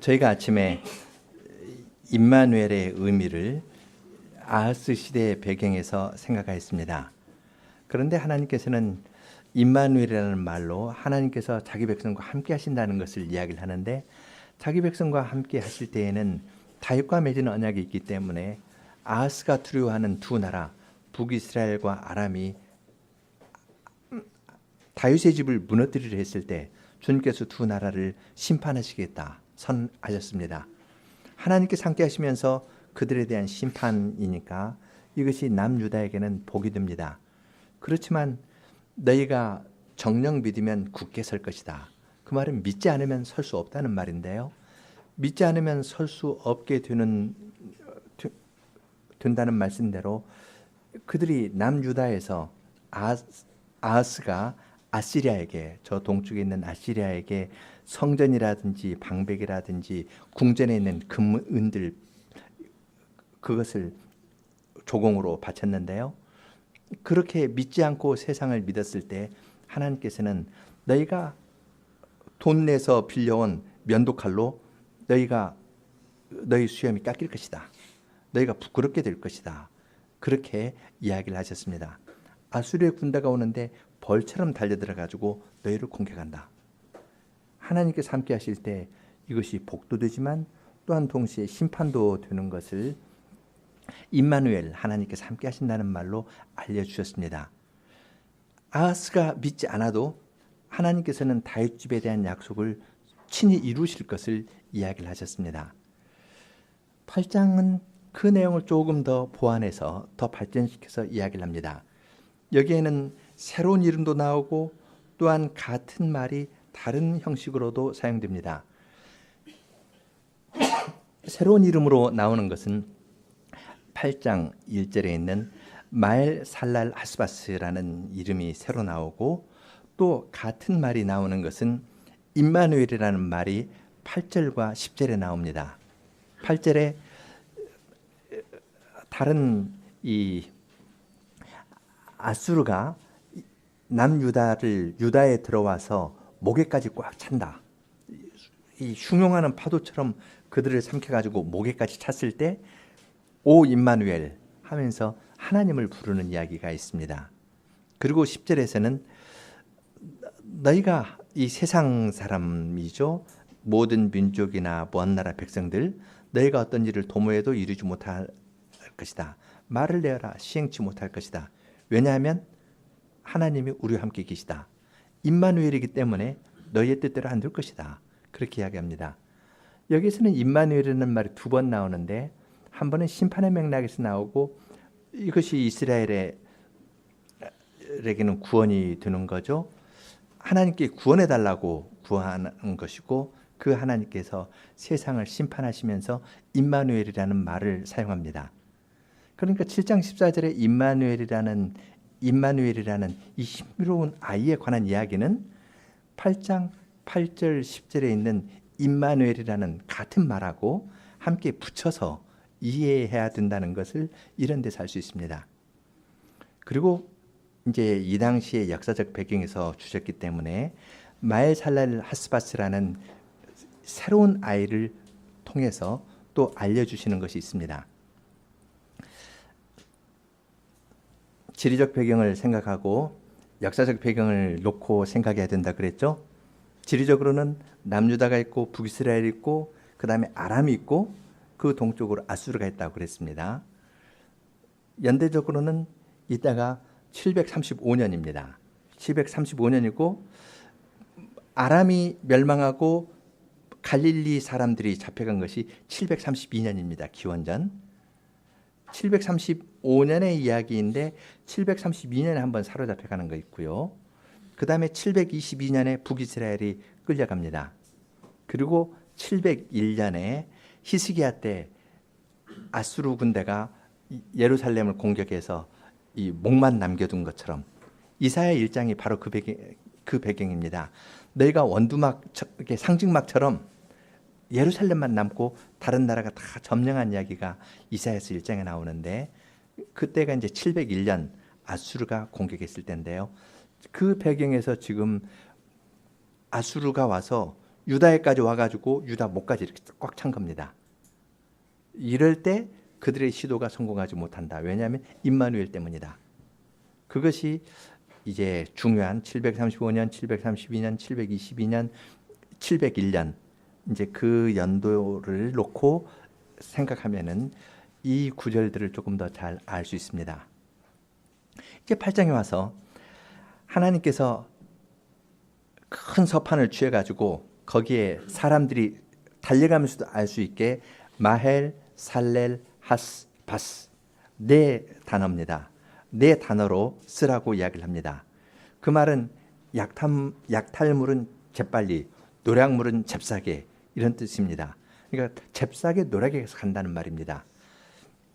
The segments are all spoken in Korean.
저희가 아침에 임마누엘의 의미를 아하스 시대의 배경에서 생각하였습니다. 그런데 하나님께서는 임마누엘이라는 말로 하나님께서 자기 백성과 함께 하신다는 것을 이야기를 하는데, 자기 백성과 함께 하실 때에는 다윗과 맺은 언약이 있기 때문에 아하스가 두려워하는 두 나라 북이스라엘과 아람이 다윗의 집을 무너뜨리려 했을 때 주님께서 두 나라를 심판하시겠다 선하셨습니다. 하나님께서 함께 하시면서 그들에 대한 심판이니까 이것이 남유다에게는 복이 됩니다. 그렇지만 너희가 정녕 믿으면 굳게 설 것이다. 그 말은 믿지 않으면 설 수 없다는 말인데요. 믿지 않으면 설 수 없게 된다는 말씀대로 그들이 남유다에서 아하스가 아시리아에게, 저 동쪽에 있는 아시리아에게 성전이라든지 방백이라든지 궁전에 있는 금은들 그것을 조공으로 바쳤는데요. 그렇게 믿지 않고 세상을 믿었을 때 하나님께서는 너희가 돈 내서 빌려온 면도칼로 너희 수염이 깎일 것이다. 너희가 부끄럽게 될 것이다. 그렇게 이야기를 하셨습니다. 아수르의 군대가 오는데 벌처럼 달려들어가지고 너희를 공격한다. 하나님께서 함께 하실 때 이것이 복도 되지만 또한 동시에 심판도 되는 것을 임마누엘, 하나님께서 함께 하신다는 말로 알려주셨습니다. 아하스가 믿지 않아도 하나님께서는 다윗 집에 대한 약속을 친히 이루실 것을 이야기를 하셨습니다. 8장은 그 내용을 조금 더 보완해서 더 발전시켜서 이야기를 합니다. 여기에는 새로운 이름도 나오고 또한 같은 말이 다른 형식으로도 사용됩니다. 새로운 이름으로 나오는 것은 8장 1절에 있는 마엘 살랄 하스바스라는 이름이 새로 나오고, 또 같은 말이 나오는 것은 임마누엘이라는 말이 8절과 10절에 나옵니다. 8절에 다른 이 아수르가 남유다를 유다에 들어와서 목에까지 꽉 찬다. 이 흉용하는 파도처럼 그들을 삼켜가지고 목에까지 찼을 때 오 임마누엘 하면서 하나님을 부르는 이야기가 있습니다. 그리고 10절에서는 너희가 이 세상 사람이죠. 모든 민족이나 먼 나라 백성들, 너희가 어떤 일을 도모해도 이루지 못할 것이다. 말을 내어라 시행치 못할 것이다. 왜냐하면 하나님이 우리와 함께 계시다. 임마누엘이기 때문에 너희의 뜻대로 안 될 것이다. 그렇게 이야기합니다. 여기서는 임마누엘이라는 말이 두 번 나오는데, 한 번은 심판의 맥락에서 나오고 이것이 이스라엘에게는 구원이 되는 거죠. 하나님께 구원해 달라고 구하는 것이고, 그 하나님께서 세상을 심판하시면서 임마누엘이라는 말을 사용합니다. 그러니까 7장 14절에 임마누엘이라는 이 신비로운 아이에 관한 이야기는 8장 8절 10절에 있는 임마누엘이라는 같은 말하고 함께 붙여서 이해해야 된다는 것을 이런 데서 알 수 있습니다. 그리고 이제 이 당시의 역사적 배경에서 주셨기 때문에 마엘 살랄 하스바스라는 새로운 아이를 통해서 또 알려주시는 것이 있습니다. 지리적 배경을 생각하고 역사적 배경을 놓고 생각해야 된다 그랬죠. 지리적으로는 남유다가 있고 북이스라엘이 있고 그 다음에 아람이 있고 그 동쪽으로 아수르가 있다고 그랬습니다. 연대적으로는 이때가 735년입니다. 735년이고 아람이 멸망하고 갈릴리 사람들이 잡혀간 것이 732년입니다. 기원전 735년의 이야기인데 732년에 한번 사로잡혀가는 거 있고요. 그 다음에 722년에 북이스라엘이 끌려갑니다. 그리고 701년에 히스기야 때 아수르 군대가 예루살렘을 공격해서 이 목만 남겨둔 것처럼, 이사야 1장이 바로 그 배경입니다. 너희가 원두막 상징막처럼 예루살렘만 남고 다른 나라가 다 점령한 이야기가 이사야서 1장에 나오는데, 그때가 이제 701년 아수르가 공격했을 때인데요. 그 배경에서 지금 아수르가 와서 유다에까지 와가지고 유다 목까지 이렇게 꽉 찬 겁니다. 이럴 때 그들의 시도가 성공하지 못한다. 왜냐하면 임마누엘 때문이다. 그것이 이제 중요한 735년, 732년, 722년, 701년 이제 그 연도를 놓고 생각하면은 이 구절들을 조금 더 잘 알 수 있습니다. 이제 8장에 와서 하나님께서 큰 서판을 취해가지고 거기에 사람들이 달려가면서도 알 수 있게 마헬, 살렐, 하스, 바스 네 단어입니다. 네 단어로 쓰라고 이야기를 합니다. 그 말은 약탈물은 재빨리, 노략물은 잽싸게 이런 뜻입니다. 그러니까 잽싸게 노략에 간다는 말입니다.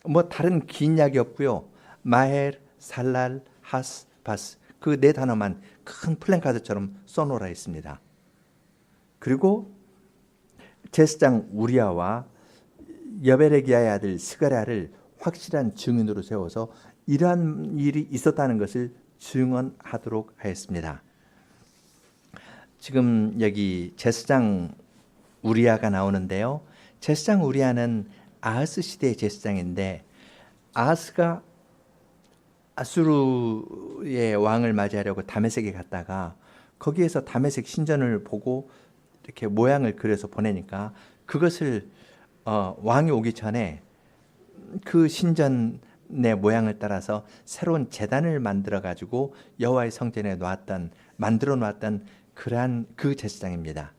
뭐 다른 긴 이야기 없고요. 마헬, 살랄, 하스, 바스 그 네 단어만 큰 플랜카드처럼 써놓으라 했습니다. 그리고 제사장 우리아와 여베레기야의 아들 스가랴를 확실한 증인으로 세워서 이러한 일이 있었다는 것을 증언하도록 하였습니다. 지금 여기 제사장 우리아가 나오는데요. 제사장 우리아는 아하스 시대의 제사장인데 아하스가 아수르의 왕을 맞이하려고 다메섹에 갔다가 거기에서 다메섹 신전을 보고 이렇게 모양을 그려서 보내니까 그것을 왕이 오기 전에 그 신전의 모양을 따라서 새로운 제단을 만들어 가지고 여호와의 성전에 만들어 놨던 그러한 그 제사장입니다.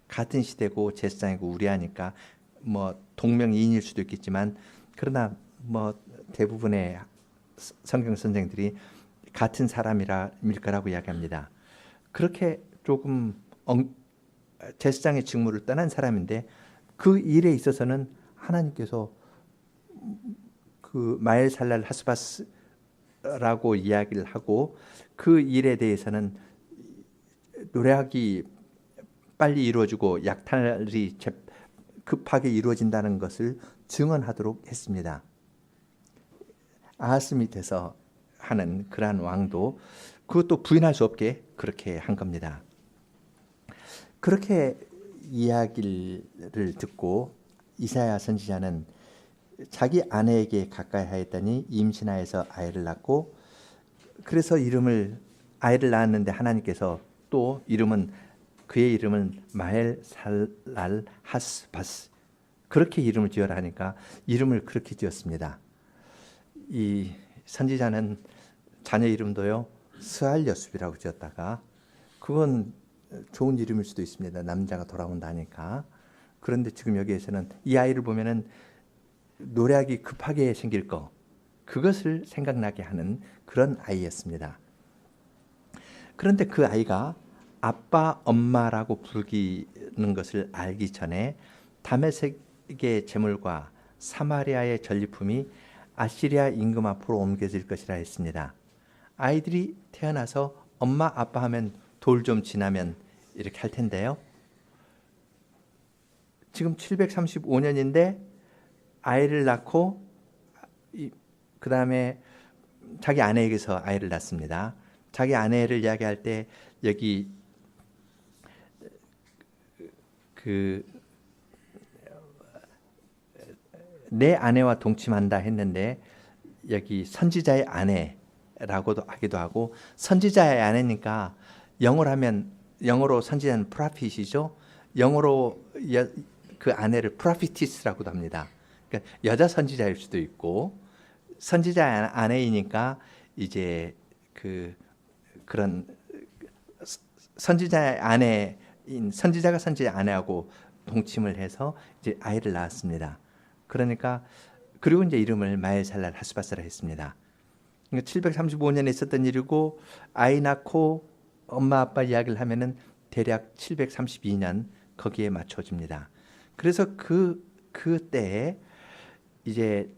같은 시대고 제사장이고 우리하니까 뭐 동명이인일 수도 있겠지만 그러나 뭐 대부분의 성경 선생들이 같은 사람일 거라고 이야기합니다. 그렇게 조금 제사장의 직무를 떠난 사람인데 그 일에 있어서는 하나님께서 그 마엘살랄 하스바스라고 이야기를 하고 그 일에 대해서는 노략이 빨리 이루어지고 약탈이 급하게 이루어진다는 것을 증언하도록 했습니다. 아하스 밑에서 하는 그러한 왕도 그것도 부인할 수 없게 그렇게 한 겁니다. 그렇게 이야기를 듣고 이사야 선지자는 자기 아내에게 가까이 하였더니 임신하여서 아이를 낳고 그래서 아이를 낳았는데 하나님께서 또 그의 이름은 마헬 살랄 하스 바스 그렇게 이름을 지어라 하니까 이름을 그렇게 지었습니다. 이 선지자는 자녀 이름도요 스알 여숲이라고 지었다가 그건 좋은 이름일 수도 있습니다. 남자가 돌아온다 하니까. 그런데 지금 여기에서는 이 아이를 보면은 노략이 급하게 생길 거 그것을 생각나게 하는 그런 아이였습니다. 그런데 그 아이가 아빠, 엄마라고 부르는 것을 알기 전에 다메섹의 재물과 사마리아의 전리품이 아시리아 임금 앞으로 옮겨질 것이라 했습니다. 아이들이 태어나서 엄마, 아빠 하면 돌 좀 지나면 이렇게 할 텐데요. 지금 735년인데 아이를 낳고 그 다음에 자기 아내에게서 아이를 낳습니다. 자기 아내를 이야기할 때 여기 내 아내와 동침한다 했는데 여기 선지자의 아내라고도 하기도 하고 선지자의 아내니까 영어로 선지자는 프라핏이죠. 영어로 그 아내를 프라피티스라고도 합니다. 그러니까 여자 선지자일 수도 있고 선지자 아내이니까 이제 그런 선지자의 아내인 선지자가 선지자 아내하고 동침을 해서 이제 아이를 낳았습니다. 그러니까 그리고 이제 이름을 마엘살랄 하스바스라 했습니다. 그러니까 735년에 있었던 일이고 아이 낳고 엄마 아빠 이야기를 하면은 대략 732년 거기에 맞춰집니다. 그래서 그때에 이제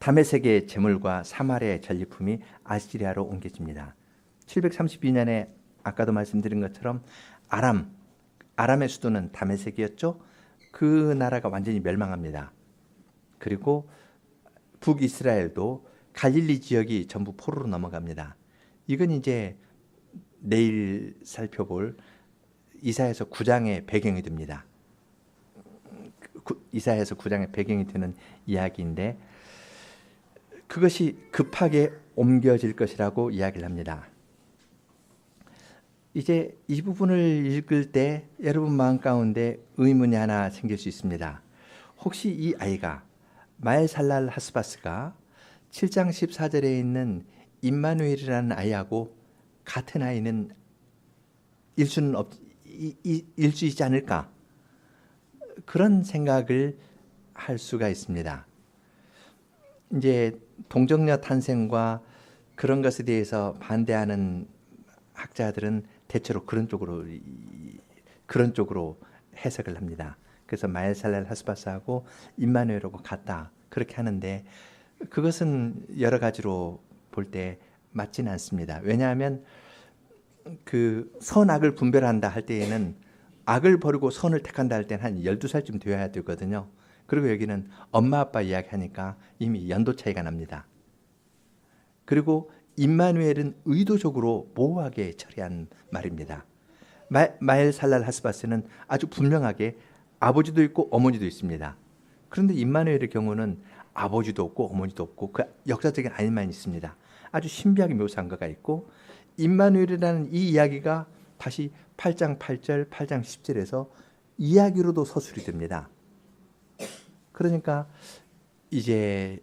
다메섹의 재물과 사마리아의 전리품이 아시리아로 옮겨집니다. 732년에 아까도 말씀드린 것처럼 아람의 수도는 다메섹이었죠. 그 나라가 완전히 멸망합니다. 그리고 북이스라엘도 갈릴리 지역이 전부 포로로 넘어갑니다. 이건 이제 내일 살펴볼 이사야서 9장의 배경이 됩니다. 이사야서 9장의 배경이 되는 이야기인데 그것이 급하게 옮겨질 것이라고 이야기를 합니다. 이제 이 부분을 읽을 때 여러분 마음 가운데 의문이 하나 생길 수 있습니다. 혹시 이 아이가 마엘살랄 하스바스가 7장 14절에 있는 임마누엘이라는 아이하고 같은 아이는 일 수 있지 않을까? 그런 생각을 할 수가 있습니다. 이제 동정녀 탄생과 그런 것에 대해서 반대하는 학자들은 대체로 그런 쪽으로 해석을 합니다. 그래서 마엘살랄 하스바스하고 임마누엘하고 같다 그렇게 하는데 그것은 여러 가지로 볼 때 맞지는 않습니다. 왜냐하면 그 선악을 분별한다 할 때에는 악을 버리고 선을 택한다 할 때는 한 12살쯤 되어야 되거든요. 그리고 여기는 엄마 아빠 이야기하니까 이미 연도 차이가 납니다. 그리고 임마누엘은 의도적으로 모호하게 처리한 말입니다. 마엘살랄 하스바스는 아주 분명하게 아버지도 있고 어머니도 있습니다. 그런데 임마누엘의 경우는 아버지도 없고 어머니도 없고 그 역사적인 아이만 있습니다. 아주 신비하게 묘사한 거가 있고 임마누엘이라는 이 이야기가 다시 8장 8절, 8장 10절에서 이야기로도 서술이 됩니다. 그러니까 이제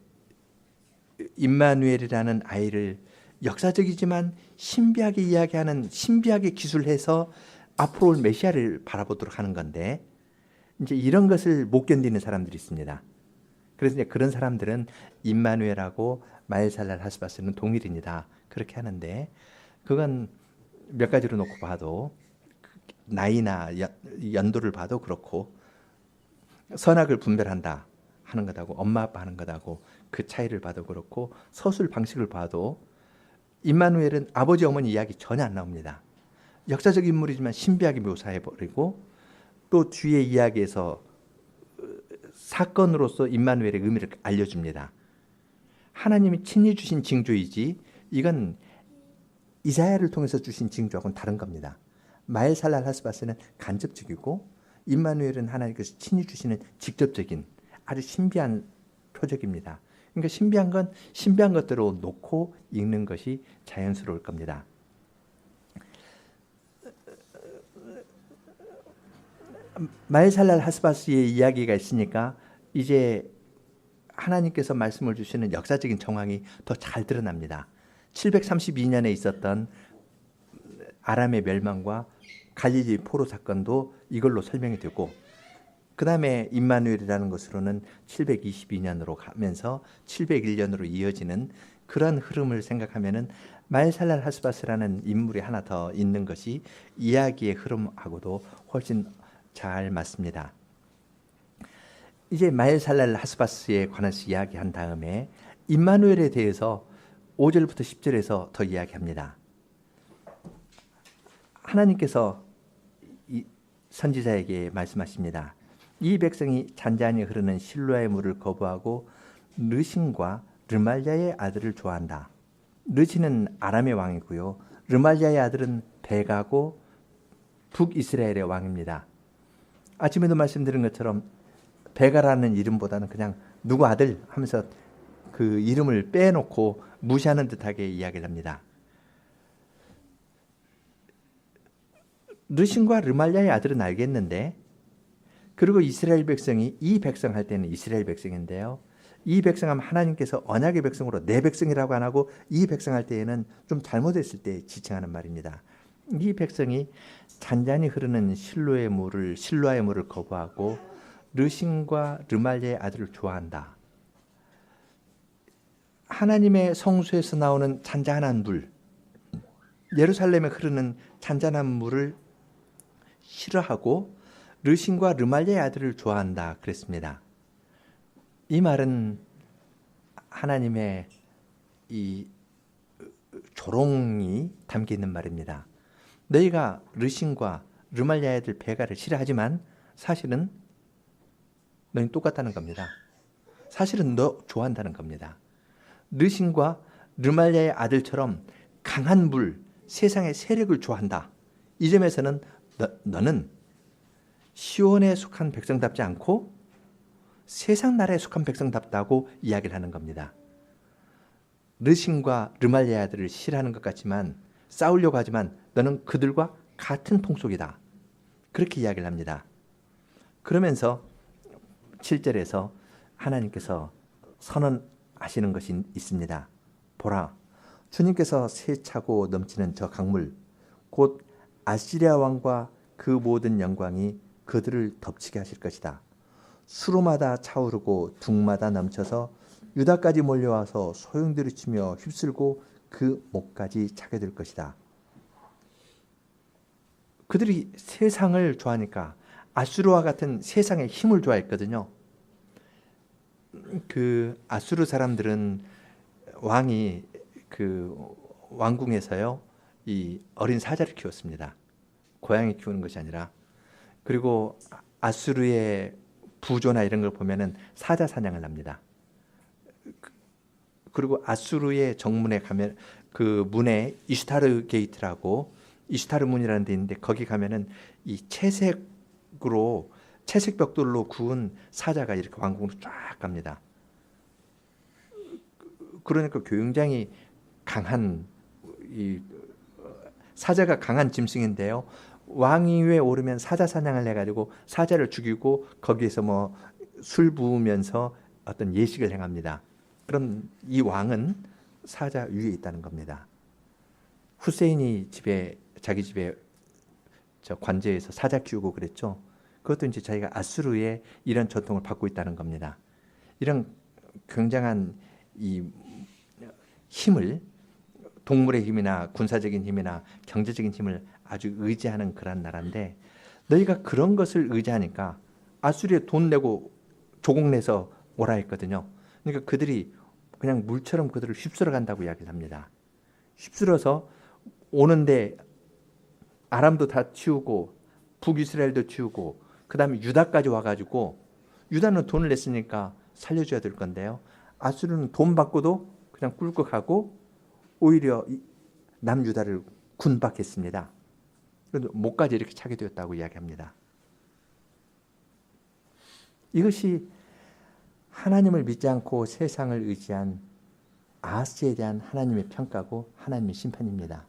임마누엘이라는 아이를 역사적이지만 신비하게 이야기하는 신비하게 기술해서 앞으로 올 메시아를 바라보도록 하는 건데 이제 이런 것을 못 견디는 사람들이 있습니다. 그래서 이제 그런 사람들은 임마누엘하고 마엘살랄 하스바스는 동일인이다 그렇게 하는데 그건 몇 가지로 놓고 봐도 나이나 연도를 봐도 그렇고 선악을 분별한다 하는 것하고 엄마 아빠 하는 것하고 그 차이를 봐도 그렇고 서술 방식을 봐도 임마누엘은 아버지 어머니 이야기 전혀 안 나옵니다. 역사적 인물이지만 신비하게 묘사해버리고 또 뒤에 이야기에서 사건으로서 임마누엘의 의미를 알려줍니다. 하나님이 친히 주신 징조이지 이건 이사야를 통해서 주신 징조하고는 다른 겁니다. 마엘살랄 하스바스는 간접적이고 임마누엘은 하나님께서 친히 주시는 직접적인 아주 신비한 표적입니다. 그러니까 신비한 건 신비한 것대로 놓고 읽는 것이 자연스러울 겁니다. 마엘살랄 하스바스의 이야기가 있으니까 이제 하나님께서 말씀을 주시는 역사적인 정황이 더 잘 드러납니다. 732년에 있었던 아람의 멸망과 갈릴리 포로 사건도 이걸로 설명이 되고 그 다음에 임마누엘이라는 것으로는 722년으로 가면서 701년으로 이어지는 그런 흐름을 생각하면은 마엘살랄 하스바스라는 인물이 하나 더 있는 것이 이야기의 흐름하고도 훨씬 잘 맞습니다. 이제 마엘살랄 하스바스에 관해서 이야기한 다음에 임마누엘에 대해서 5절부터 10절에서 더 이야기합니다. 하나님께서 이 선지자에게 말씀하십니다. 이 백성이 잔잔히 흐르는 실로아의 물을 거부하고 르신과 르말랴의 아들을 좋아한다. 르신은 아람의 왕이고요. 르말랴의 아들은 베가고 북이스라엘의 왕입니다. 아침에도 말씀드린 것처럼 베가라는 이름보다는 그냥 누구 아들 하면서 그 이름을 빼놓고 무시하는 듯하게 이야기를 합니다. 르신과 르말랴의 아들은 알겠는데 그리고 이스라엘 백성이 이 백성 할 때는 이스라엘 백성인데요. 이 백성 하면 하나님께서 언약의 백성으로 내 백성이라고 안 하고 이 백성 할 때에는 좀 잘못했을 때 지칭하는 말입니다. 이 백성이 잔잔히 흐르는 실로아의 물을 거부하고 르신과 르말랴의 아들을 좋아한다. 하나님의 성소에서 나오는 잔잔한 물, 예루살렘에 흐르는 잔잔한 물을 싫어하고 르신과 르말랴의 아들을 좋아한다 그랬습니다. 이 말은 하나님의 이 조롱이 담겨 있는 말입니다. 너희가 르신과 르말랴의 아들 베가를 싫어하지만 사실은 너희는 똑같다는 겁니다. 사실은 너 좋아한다는 겁니다. 르신과 르말랴의 아들처럼 강한 물, 세상의 세력을 좋아한다. 이 점에서는 너는 시온에 속한 백성답지 않고 세상 나라에 속한 백성답다고 이야기를 하는 겁니다. 르신과 르말리아들을 싫어하는 것 같지만 싸우려고 하지만 너는 그들과 같은 통속이다. 그렇게 이야기를 합니다. 그러면서 7절에서 하나님께서 선언하시는 것이 있습니다. 보라, 주님께서 세차고 넘치는 저 강물 곧 아시리아 왕과 그 모든 영광이 그들을 덮치게 하실 것이다. 수로마다 차오르고 둑마다 넘쳐서 유다까지 몰려와서 소용돌이치며 휩쓸고 그 목까지 차게 될 것이다. 그들이 세상을 좋아하니까 아수르와 같은 세상의 힘을 좋아했거든요. 그 아수르 사람들은 왕이 그 왕궁에서요 이 어린 사자를 키웠습니다. 고양이 키우는 것이 아니라. 그리고 아수르의 부조나 이런 걸 보면은 사자 사냥을 합니다. 그리고 아수르의 정문에 가면 그 문에 이슈타르 게이트라고 이슈타르 문이라는 데 있는데 거기 가면은 이 채색으로 채색 벽돌로 구운 사자가 이렇게 왕궁으로 쫙 갑니다. 그러니까 굉장히 강한 이 사자가 강한 짐승인데요. 왕위 위에 오르면 사자 사냥을 해가지고 사자를 죽이고 거기에서 뭐 술 부으면서 어떤 예식을 행합니다. 그럼 이 왕은 사자 위에 있다는 겁니다. 후세인이 자기 집에 저 관제에서 사자 키우고 그랬죠. 그것도 이제 자기가 아수르의 이런 전통을 받고 있다는 겁니다. 이런 굉장한 이 힘을 동물의 힘이나 군사적인 힘이나 경제적인 힘을 아주 의지하는 그런 나라인데 너희가 그런 것을 의지하니까 아수리에 돈 내고 조공 내서 오라 했거든요. 그러니까 그들이 그냥 물처럼 그들을 휩쓸어 간다고 이야기를 합니다. 휩쓸어서 오는데 아람도 다 치우고 북이스라엘도 치우고 그 다음에 유다까지 와가지고 유다는 돈을 냈으니까 살려줘야 될 건데요. 아수르는 돈 받고도 그냥 꿀꺽 가고 오히려 남유다를 군박했습니다. 그래도 목까지 이렇게 차게 되었다고 이야기합니다. 이것이 하나님을 믿지 않고 세상을 의지한 아하스에 대한 하나님의 평가고 하나님의 심판입니다.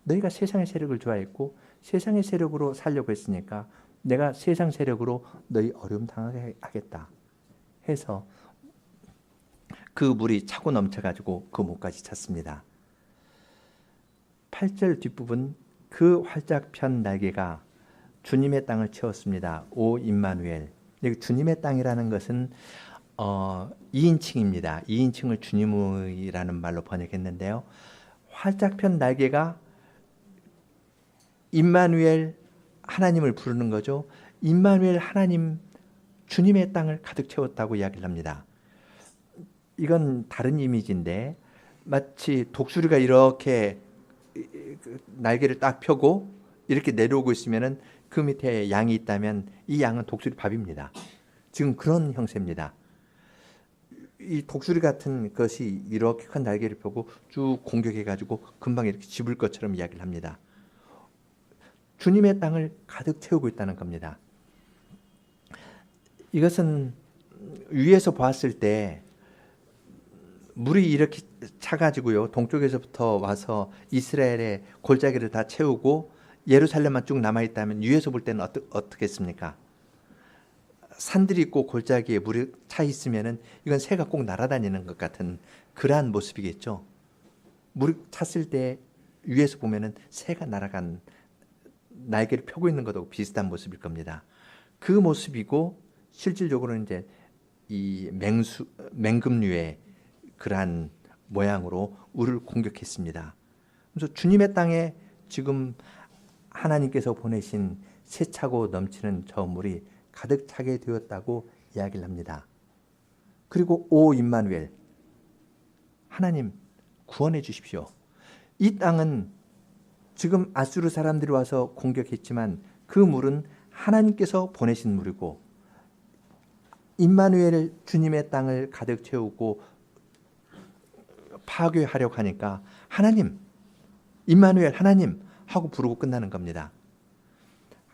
너희가 세상의 세력을 좋아했고 세상의 세력으로 살려고 했으니까 내가 세상 세력으로 너희 어려움 당하게 하겠다 해서 그 물이 차고 넘쳐가지고 그 목까지 찼습니다. 8절 뒷부분 그 활짝 편 날개가 주님의 땅을 채웠습니다. 오 임마누엘. 여기 주님의 땅이라는 것은 2인칭입니다. 2인칭을 주님이라는 말로 번역했는데요. 활짝 편 날개가 임마누엘 하나님을 부르는 거죠. 임마누엘 하나님 주님의 땅을 가득 채웠다고 이야기를 합니다. 이건 다른 이미지인데 마치 독수리가 이렇게 날개를 딱 펴고 이렇게 내려오고 있으면은 그 밑에 양이 있다면 이 양은 독수리 밥입니다. 지금 그런 형태입니다. 이 독수리 같은 것이 이렇게 큰 날개를 펴고 쭉 공격해가지고 금방 이렇게 집을 것처럼 이야기를 합니다. 주님의 땅을 가득 채우고 있다는 겁니다. 이것은 위에서 보았을 때 물이 이렇게 차가지고요. 동쪽에서부터 와서 이스라엘의 골짜기를 다 채우고 예루살렘만 쭉 남아있다면 위에서 볼 때는 어떻겠습니까? 산들이 있고 골짜기에 물이 차 있으면은 이건 새가 꼭 날아다니는 것 같은 그러한 모습이겠죠. 물이 찼을 때 위에서 보면은 새가 날아간 날개를 펴고 있는 것하고 비슷한 모습일 겁니다. 그 모습이고 실질적으로는 이제 이 맹금류의 그러한 모양으로 우리를 공격했습니다. 그래서 주님의 땅에 지금 하나님께서 보내신 세차고 넘치는 저 물이 가득 차게 되었다고 이야기를 합니다. 그리고 오 임마누엘 하나님 구원해 주십시오. 이 땅은 지금 아수르 사람들이 와서 공격했지만 그 물은 하나님께서 보내신 물이고 임마누엘 주님의 땅을 가득 채우고 파괴하려고 하니까 하나님 임마누엘 하나님 하고 부르고 끝나는 겁니다.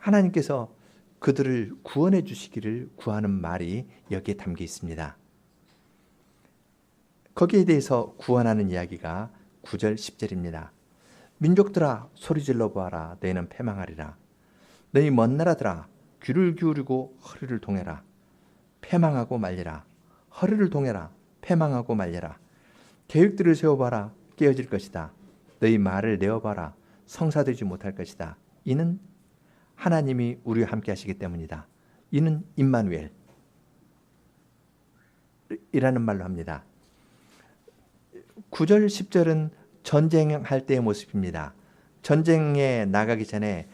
하나님께서 그들을 구원해 주시기를 구하는 말이 여기에 담겨 있습니다. 거기에 대해서 구원하는 이야기가 9절 10절입니다. 민족들아 소리질러 보아라. 너희는 패망하리라. 너희 먼 나라들아 귀를 기울이고 허리를 동해라. 패망하고 말리라. 허리를 동해라. 패망하고 말려라. 계획들을 세워봐라. 깨어질 것이다. 너희 말을 내어봐라. 성사되지 못할 것이다. 이는 하나님이 우리와 함께 하시기 때문이다. 이는 임마누엘 이라는 말로 합니다. 9절 10절은 전쟁할 때의 모습입니다. 전쟁에 나가기 전에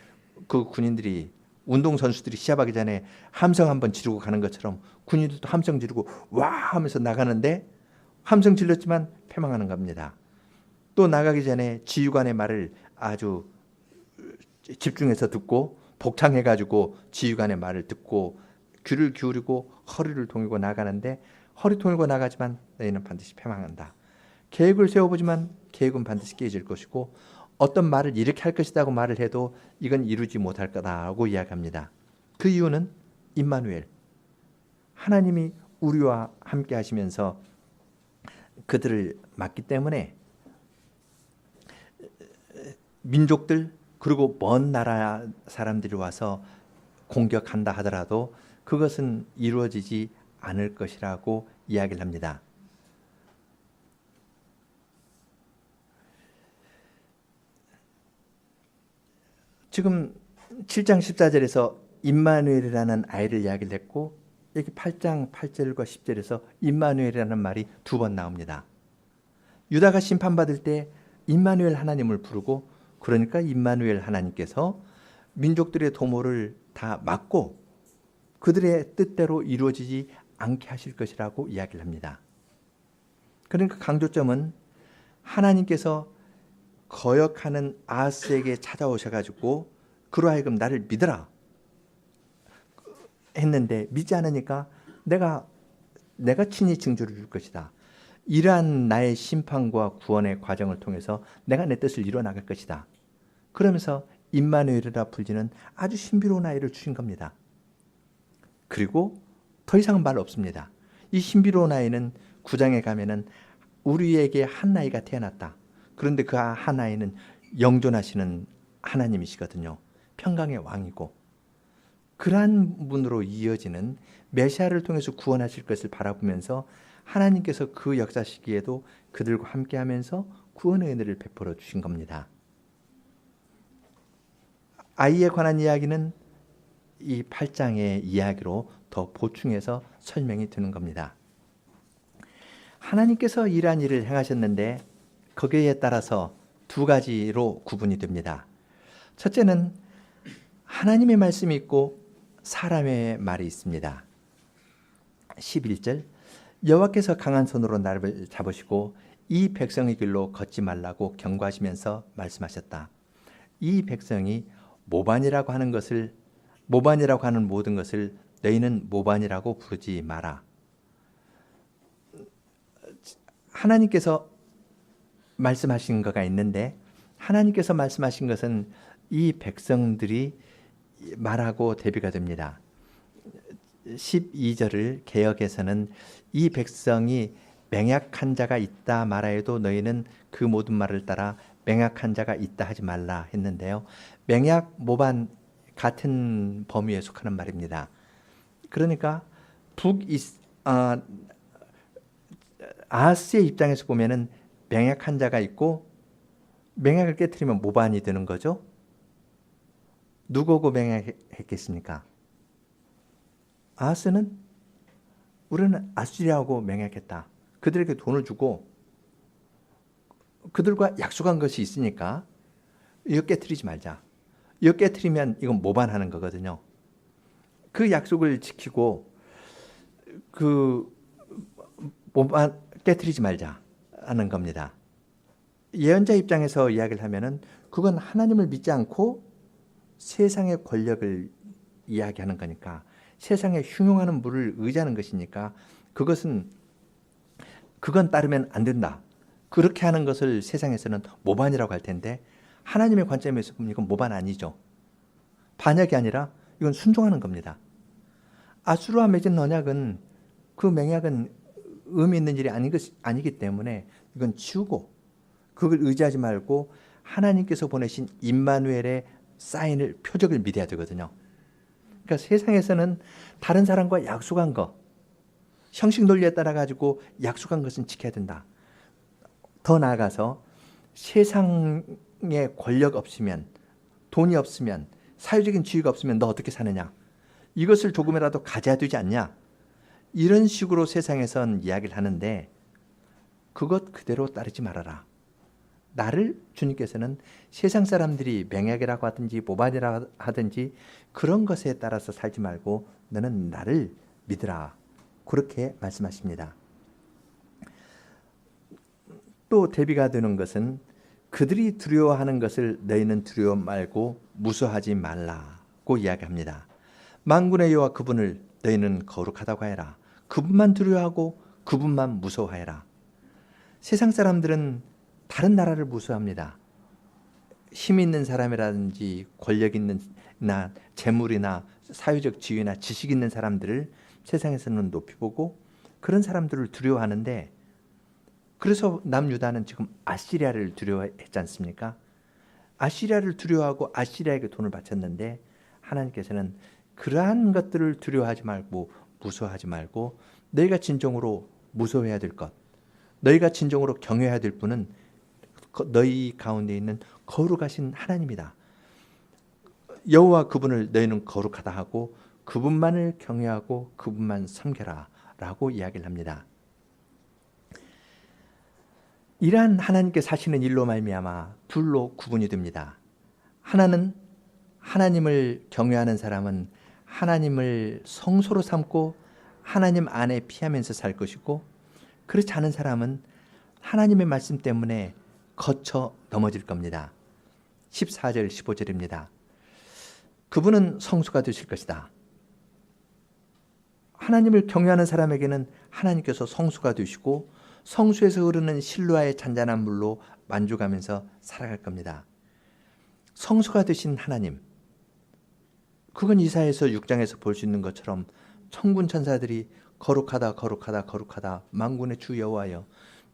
그 군인들이 운동선수들이 시합하기 전에 함성 한번 지르고 가는 것처럼 군인들도 함성 지르고 와 하면서 나가는데 함성 질렀지만 패망하는 겁니다. 또 나가기 전에 지휘관의 말을 아주 집중해서 듣고 복창해가지고 지휘관의 말을 듣고 귀를 기울이고 허리를 동이고 나가는데 허리 동이고 나가지만 너희는 반드시 패망한다. 계획을 세워보지만 계획은 반드시 깨질 것이고 어떤 말을 이렇게 할 것이라고 말을 해도 이건 이루지 못할 거다라고 이야기합니다. 그 이유는 임마누엘 하나님이 우리와 함께 하시면서 그들을 막기 때문에 민족들 그리고 먼 나라 사람들이 와서 공격한다 하더라도 그것은 이루어지지 않을 것이라고 이야기를 합니다. 지금 7장 14절에서 임마누엘이라는 아이를 이야기를 했고 여기 8장 8절과 10절에서 임마누엘이라는 말이 2번 나옵니다. 유다가 심판받을 때 임마누엘 하나님을 부르고 그러니까 임마누엘 하나님께서 민족들의 도모를 다 막고 그들의 뜻대로 이루어지지 않게 하실 것이라고 이야기를 합니다. 그러니까 강조점은 하나님께서 거역하는 아하스에게 찾아오셔가지고 그로 하여금 나를 믿어라 했는데 믿지 않으니까 내가 친히 징조를 줄 것이다. 이러한 나의 심판과 구원의 과정을 통해서 내가 내 뜻을 이뤄나갈 것이다. 그러면서 임마누엘이라 불리는 아주 신비로운 아이를 주신 겁니다. 그리고 더 이상은 말 없습니다. 이 신비로운 아이는 9장에 가면은 우리에게 한 아이가 태어났다. 그런데 그 한 아이는 영존하시는 하나님이시거든요. 평강의 왕이고 그러한 분으로 이어지는 메시아를 통해서 구원하실 것을 바라보면서 하나님께서 그 역사 시기에도 그들과 함께하면서 구원의 은혜를 베풀어 주신 겁니다. 아이에 관한 이야기는 이 8장의 이야기로 더 보충해서 설명이 되는 겁니다. 하나님께서 이러한 일을 행하셨는데 거기에 따라서 2가지로 구분이 됩니다. 첫째는 하나님의 말씀이 있고 사람의 말이 있습니다. 11절 여호와께서 강한 손으로 나를 잡으시고 이 백성의 길로 걷지 말라고 경고하시면서 말씀하셨다. 이 백성이 모반이라고 하는 모든 것을 너희는 모반이라고 부르지 마라. 하나님께서 말씀하신 거가 있는데 하나님께서 말씀하신 것은 이 백성들이 말하고 대비가 됩니다. 12절을 개역에서는 이 백성이 맹약한 자가 있다 말하여도 너희는 그 모든 말을 따라 맹약한 자가 있다 하지 말라 했는데요. 맹약, 모반 같은 범위에 속하는 말입니다. 그러니까 아하스의 입장에서 보면은 맹약한 자가 있고 맹약을 깨트리면 모반이 되는 거죠. 누구고 맹약했겠습니까? 아하스는 우리는 아수리아하고 맹약했다. 그들에게 돈을 주고 그들과 약속한 것이 있으니까 이거 깨트리지 말자. 이거 깨트리면 이건 모반하는 거거든요. 그 약속을 지키고 그 모반 깨트리지 말자 하는 겁니다. 예언자 입장에서 이야기를 하면은 그건 하나님을 믿지 않고 세상의 권력을 이야기하는 거니까 세상에 흉용하는 물을 의지하는 것이니까 그건 따르면 안 된다. 그렇게 하는 것을 세상에서는 모반이라고 할 텐데 하나님의 관점에서 보면 이건 모반 아니죠. 반역이 아니라 이건 순종하는 겁니다. 아수르와 맺은 언약은 그 맹약은 의미 있는 일이 아니기 때문에 이건 치우고 그걸 의지하지 말고 하나님께서 보내신 임마누엘의 사인을 표적을 믿어야 되거든요. 그러니까 세상에서는 다른 사람과 약속한 거 형식 논리에 따라 가지고 약속한 것은 지켜야 된다. 더 나아가서 세상에 권력 없으면 돈이 없으면 사회적인 지위가 없으면 너 어떻게 사느냐? 이것을 조금이라도 가져야 되지 않냐? 이런 식으로 세상에선 이야기를 하는데 그것 그대로 따르지 말아라. 나를 주님께서는 세상 사람들이 맹약이라고 하든지 모반이라고 하든지 그런 것에 따라서 살지 말고 너는 나를 믿으라. 그렇게 말씀하십니다. 또 대비가 되는 것은 그들이 두려워하는 것을 너희는 두려워 말고 무서워하지 말라고 이야기합니다. 만군의 여호와 그분을 너희는 거룩하다고 하여라. 그분만 두려워하고 그분만 무서워하여라. 세상 사람들은 다른 나라를 무서워합니다. 힘 있는 사람이라든지 권력 있는 나 재물이나 사회적 지위나 지식 있는 사람들을 세상에서는 높이 보고 그런 사람들을 두려워하는데 그래서 남유다는 지금 아시리아를 두려워했지 않습니까? 아시리아를 두려워하고 아시리아에게 돈을 바쳤는데 하나님께서는 그러한 것들을 두려워하지 말고 무서워하지 말고 너희가 진정으로 무서워해야 될 것, 너희가 진정으로 경외해야 될 분은 너희 가운데 있는 거룩하신 하나님이다. 여호와 그분을 너희는 거룩하다 하고 그분만을 경외하고 그분만 섬겨라 라고 이야기를 합니다. 이러한 하나님께 사시는 일로 말미암아 둘로 구분이 됩니다. 하나는 하나님을 경외하는 사람은 하나님을 성소로 삼고 하나님 안에 피하면서 살 것이고 그렇지 않은 사람은 하나님의 말씀 때문에 거쳐 넘어질 겁니다. 14절 15절입니다. 그분은 성소가 되실 것이다. 하나님을 경외하는 사람에게는 하나님께서 성소가 되시고 성소에서 흐르는 실로아의 잔잔한 물로 만족하면서 살아갈 겁니다. 성소가 되신 하나님, 그건 이사야서 6장에서 볼 수 있는 것처럼 천군 천사들이 거룩하다 거룩하다 거룩하다 만군의 주 여호와여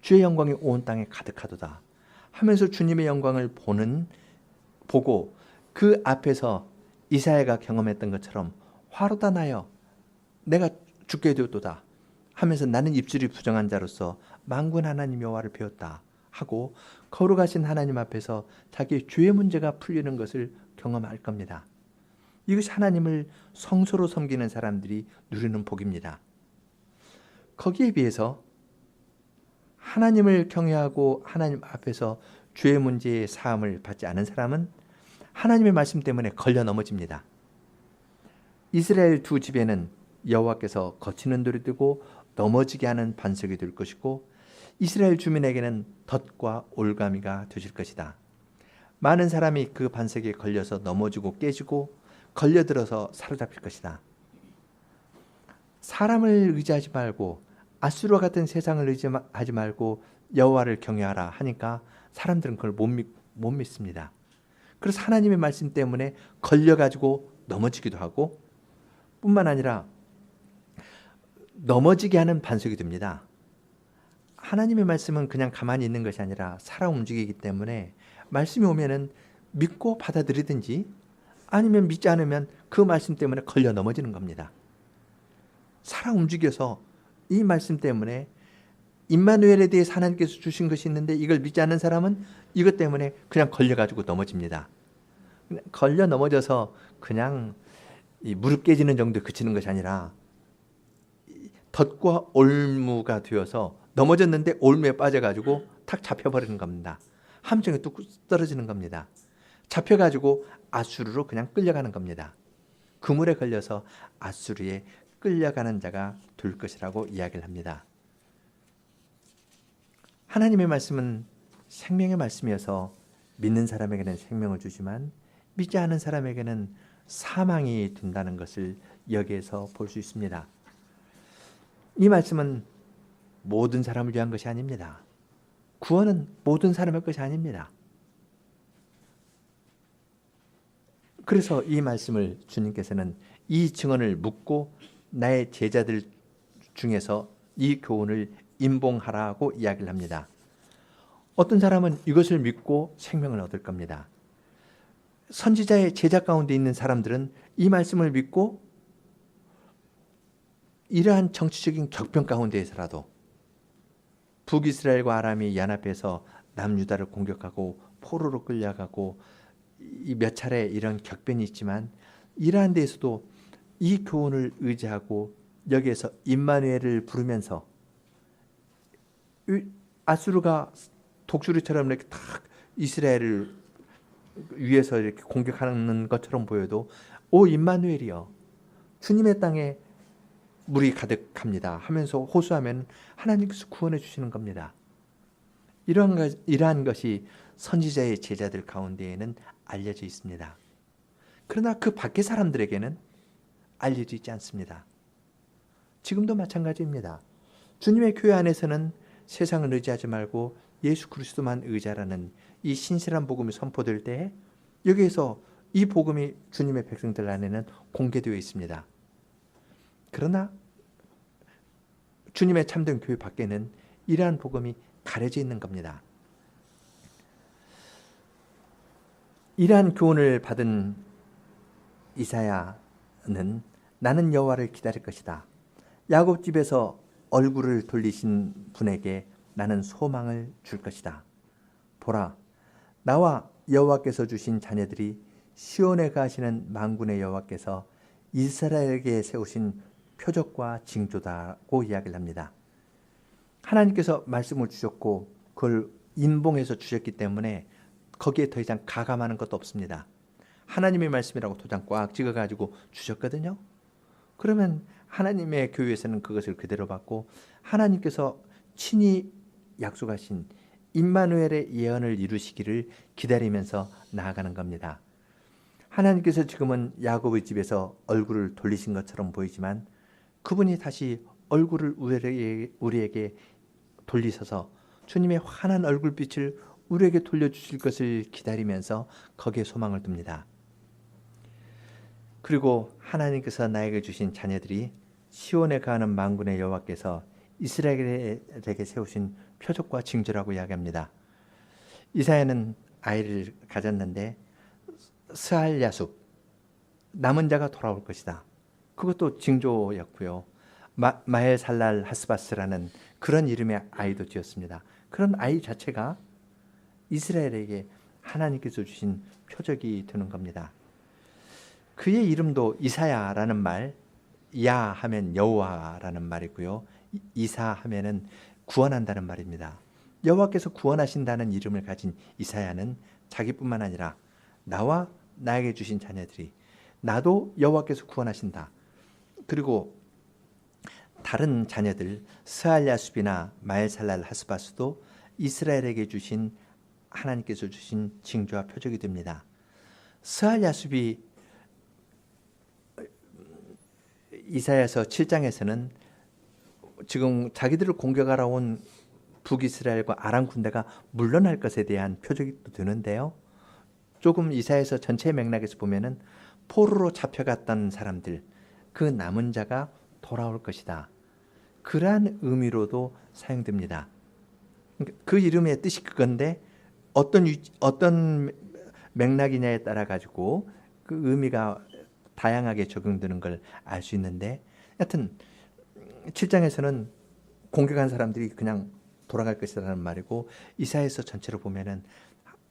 주의 영광이 온 땅에 가득하도다 하면서 주님의 영광을 보고 그 앞에서 이사야가 경험했던 것처럼 화로다 나여 내가 죽게 되었도다 하면서 나는 입술이 부정한 자로서 만군 하나님 여호와를 배웠다 하고 거룩하신 하나님 앞에서 자기의 죄의 문제가 풀리는 것을 경험할 겁니다. 이것이 하나님을 성소로 섬기는 사람들이 누리는 복입니다. 거기에 비해서 하나님을 경외하고 하나님 앞에서 죄의 문제의 사함을 받지 않은 사람은 하나님의 말씀 때문에 걸려 넘어집니다. 이스라엘 두 집에는 여호와께서 거치는 돌이 되고 넘어지게 하는 반석이 될 것이고 이스라엘 주민에게는 덫과 올가미가 되실 것이다. 많은 사람이 그 반석에 걸려서 넘어지고 깨지고 걸려들어서 사로잡힐 것이다. 사람을 의지하지 말고 아수르와 같은 세상을 의지하지 말고 여호와를 경외하라 하니까 사람들은 그걸 못 믿습니다. 그래서 하나님의 말씀 때문에 걸려가지고 넘어지기도 하고 뿐만 아니라 넘어지게 하는 반석이 됩니다. 하나님의 말씀은 그냥 가만히 있는 것이 아니라 살아 움직이기 때문에 말씀이 오면은 믿고 받아들이든지 아니면 믿지 않으면 그 말씀 때문에 걸려 넘어지는 겁니다. 살아 움직여서 이 말씀 때문에 임마누엘에 대해서 하나님께서 주신 것이 있는데 이걸 믿지 않는 사람은 이것 때문에 그냥 걸려가지고 넘어집니다. 걸려 넘어져서 그냥 이 무릎 깨지는 정도에 그치는 것이 아니라 덫과 올무가 되어서 넘어졌는데 올무에 빠져가지고 탁 잡혀버리는 겁니다. 함정에 뚝 떨어지는 겁니다. 잡혀가지고 아수르로 그냥 끌려가는 겁니다. 그물에 걸려서 아수르에 끌려가는 자가 될 것이라고 이야기를 합니다. 하나님의 말씀은 생명의 말씀이어서 믿는 사람에게는 생명을 주지만 믿지 않은 사람에게는 사망이 된다는 것을 여기에서 볼 수 있습니다. 이 말씀은 모든 사람을 위한 것이 아닙니다. 구원은 모든 사람의 것이 아닙니다. 그래서 이 말씀을 주님께서는 이 증언을 묻고 나의 제자들 중에서 이 교훈을 임봉하라고 이야기를 합니다. 어떤 사람은 이것을 믿고 생명을 얻을 겁니다. 선지자의 제자 가운데 있는 사람들은 이 말씀을 믿고 이러한 정치적인 격변 가운데에서라도 북이스라엘과 아람이 연합해서 남유다를 공격하고 포로로 끌려가고 이 몇 차례 이런 격변이 있지만 이러한 데에서도 이 교훈을 의지하고 여기에서 임마누엘을 부르면서 아수르가 독수리처럼 이렇게 탁 이스라엘을 위에서 이렇게 공격하는 것처럼 보여도 오 임마누엘이여 주님의 땅에 물이 가득합니다 하면서 호소하면 하나님께서 구원해 주시는 겁니다. 이러한 것이 선지자의 제자들 가운데에는 알려져 있습니다. 그러나 그 밖의 사람들에게는 알려져 있지 않습니다. 지금도 마찬가지입니다. 주님의 교회 안에서는 세상을 의지하지 말고 예수 그리스도만 의지하라는 이 신실한 복음이 선포될 때 여기에서 이 복음이 주님의 백성들 안에는 공개되어 있습니다. 그러나 주님의 참된 교회 밖에는 이러한 복음이 가려져 있는 겁니다. 이러한 교훈을 받은 이사야는 나는 여호와를 기다릴 것이다. 야곱 집에서 얼굴을 돌리신 분에게 나는 소망을 줄 것이다. 보라, 나와 여호와께서 주신 자녀들이 시온에 가시는 만군의 여호와께서 이스라엘에게 세우신 표적과 징조다고 이야기를 합니다. 하나님께서 말씀을 주셨고 그걸 인봉해서 주셨기 때문에 거기에 더 이상 가감하는 것도 없습니다. 하나님의 말씀이라고 도장 꽉 찍어가지고 주셨거든요. 그러면 하나님의 교회에서는 그것을 그대로 받고 하나님께서 친히 약속하신 임마누엘의 예언을 이루시기를 기다리면서 나아가는 겁니다. 하나님께서 지금은 야곱의 집에서 얼굴을 돌리신 것처럼 보이지만 그분이 다시 얼굴을 우리에게 돌리셔서 주님의 환한 얼굴빛을 우리에게 돌려주실 것을 기다리면서 거기에 소망을 둡니다. 그리고 하나님께서 나에게 주신 자녀들이 시온에 거하는 만군의 여호와께서 이스라엘에게 세우신 표적과 징조라고 이야기합니다. 이사야는 아이를 가졌는데 스알야숲 남은 자가 돌아올 것이다. 그것도 징조였고요. 마엘살랄 하스바스라는 그런 이름의 아이도 지었습니다. 그런 아이 자체가 이스라엘에게 하나님께서 주신 표적이 되는 겁니다. 그의 이름도 이사야라는 말, 야 하면 여호와라는 말이고요. 이사 하면은 구원한다는 말입니다. 여호와께서 구원하신다는 이름을 가진 이사야는 자기뿐만 아니라 나와 나에게 주신 자녀들이 나도 여호와께서 구원하신다. 그리고 다른 자녀들 스알야숲이나 마엘살랄 하스바스도 이스라엘에게 주신 하나님께서 주신 징조와 표적이 됩니다. 스알야숲이 이사야서 7장에서는 지금 자기들을 공격하러 온 북이스라엘과 아람 군대가 물러날 것에 대한 표적이 또 되는데요. 조금 이사야서 전체 맥락에서 보면은 포로로 잡혀갔던 사람들, 그 남은 자가 돌아올 것이다. 그러한 의미로도 사용됩니다. 그 이름의 뜻이 그건데 어떤 맥락이냐에 따라 가지고 그 의미가 다양하게 적용되는 걸 알 수 있는데 하여튼 7장에서는 공격한 사람들이 그냥 돌아갈 것이라는 말이고 이사야서 전체로 보면은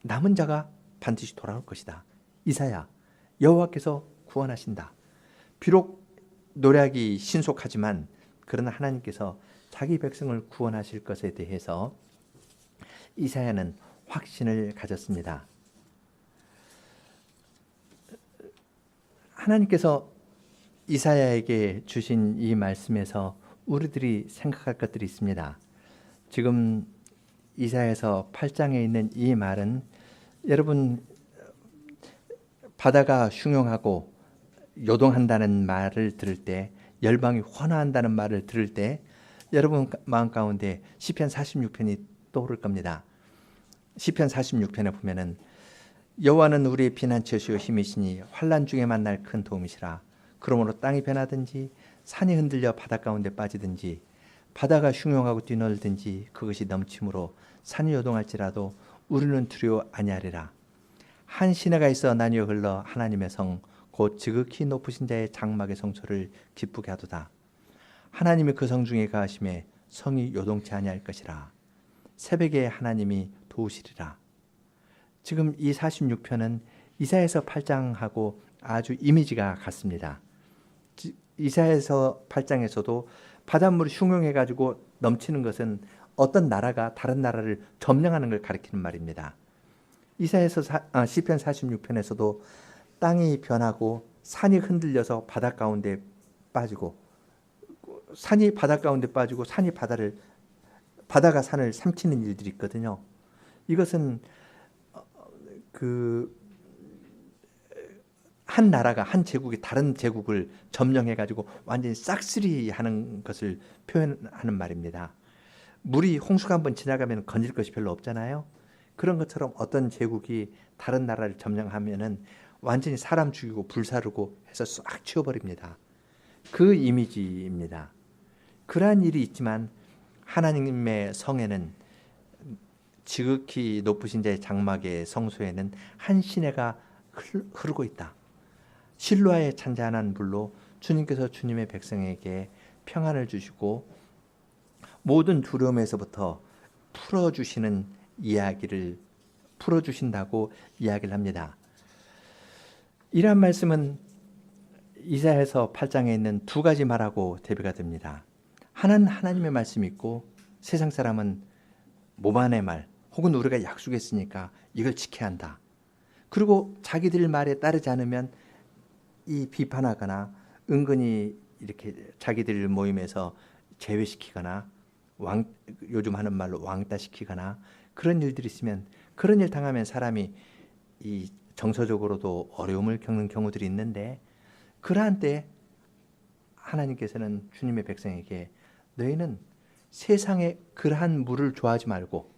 남은 자가 반드시 돌아올 것이다. 이사야, 여호와께서 구원하신다. 비록 노략이 신속하지만 그러나 하나님께서 자기 백성을 구원하실 것에 대해서 이사야는 확신을 가졌습니다. 하나님께서 이사야에게 주신 이 말씀에서 우리들이 생각할 것들이 있습니다. 지금 이사야서 8장에 있는 이 말은 여러분 바다가 흉용하고 요동한다는 말을 들을 때 열방이 환호한다는 말을 들을 때 여러분 마음 가운데 시편 46편이 떠오를 겁니다. 시편 46편에 보면은 여호와는 우리의 피난처시요 힘이시니 환난 중에 만날 큰 도움이시라. 그러므로 땅이 변하든지 산이 흔들려 바다 가운데 빠지든지 바다가 흉용하고 뛰놀든지 그것이 넘침으로 산이 요동할지라도 우리는 두려워 아니하리라. 한 시내가 있어 나뉘어 흘러 하나님의 성 곧 지극히 높으신 자의 장막의 성소를 기쁘게 하도다. 하나님이 그 성 중에 가하심에 성이 요동치 아니할 것이라. 새벽에 하나님이 도우시리라. 지금 이 46편은 이사야서 8장하고 아주 이미지가 같습니다. 이사야서 8장에서도 바닷물이 흉흉해가지고 넘치는 것은 어떤 나라가 다른 나라를 점령하는 걸 가리키는 말입니다. 이사야서 시편 46편에서도 땅이 변하고 산이 흔들려서 바다 가운데 빠지고 산이 바다 가운데 빠지고 바다가 산을 삼키는 일들이 있거든요. 이것은 한 나라가 한 제국이 다른 제국을 점령해 가지고 완전히 싹쓸이하는 것을 표현하는 말입니다. 물이 홍수가 한번 지나가면 건질 것이 별로 없잖아요. 그런 것처럼 어떤 제국이 다른 나라를 점령하면은 완전히 사람 죽이고 불사르고 해서 싹 치워버립니다. 그 이미지입니다. 그러한 일이 있지만 하나님의 성에는 지극히 높으신 자의 장막의 성소에는 한 시내가 흐르고 있다. 실로아의 잔잔한 물로 주님께서 주님의 백성에게 평안을 주시고 모든 두려움에서부터 풀어주신다고 이야기를 합니다. 이러한 말씀은 이사야서 8장에 있는 두 가지 말하고 대비가 됩니다. 하나는 하나님의 말씀이 있고 세상 사람은 모반의 말 혹은 우리가 약속했으니까 이걸 지켜야 한다. 그리고 자기들 말에 따르지 않으면 이 비판하거나 은근히 이렇게 자기들 모임에서 제외시키거나 요즘 하는 말로 왕따시키거나 그런 일들이 있으면 그런 일 당하면 사람이 이 정서적으로도 어려움을 겪는 경우들이 있는데 그러한 때 하나님께서는 주님의 백성에게 너희는 세상의 그러한 물을 좋아하지 말고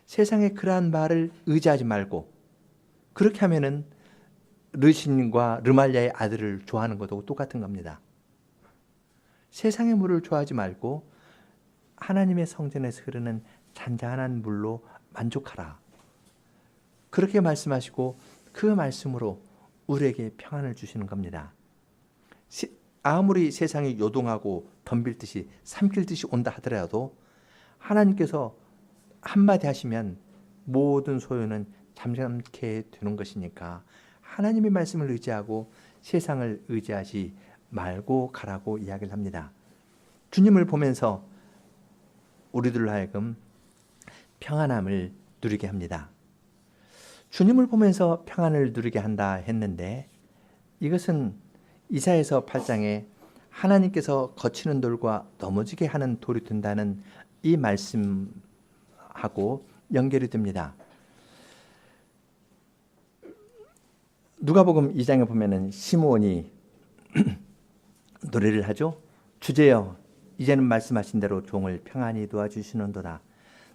세상의 그러한 말을 의지하지 말고 그렇게 하면은 르신과 르말리아의 아들을 좋아하는 것하고 똑같은 겁니다. 세상의 물을 좋아하지 말고 하나님의 성전에서 흐르는 잔잔한 물로 만족하라. 그렇게 말씀하시고 그 말씀으로 우리에게 평안을 주시는 겁니다. 아무리 세상이 요동하고 덤빌 듯이 삼킬 듯이 온다 하더라도 하나님께서 한마디 하시면 모든 소요는 잠잠케 되는 것이니까 하나님의 말씀을 의지하고 세상을 의지하지 말고 가라고 이야기를 합니다. 주님을 보면서 우리들로 하여금 평안함을 누리게 합니다. 주님을 보면서 평안을 누리게 한다 했는데 이것은 이사야서 8장에 하나님께서 거치는 돌과 넘어지게 하는 돌이 된다는 이 말씀하고 연결이 됩니다. 누가복음 2장에 보면은 시므온이 노래를 하죠. 주제여 이제는 말씀하신 대로 종을 평안히 도와주시는도다.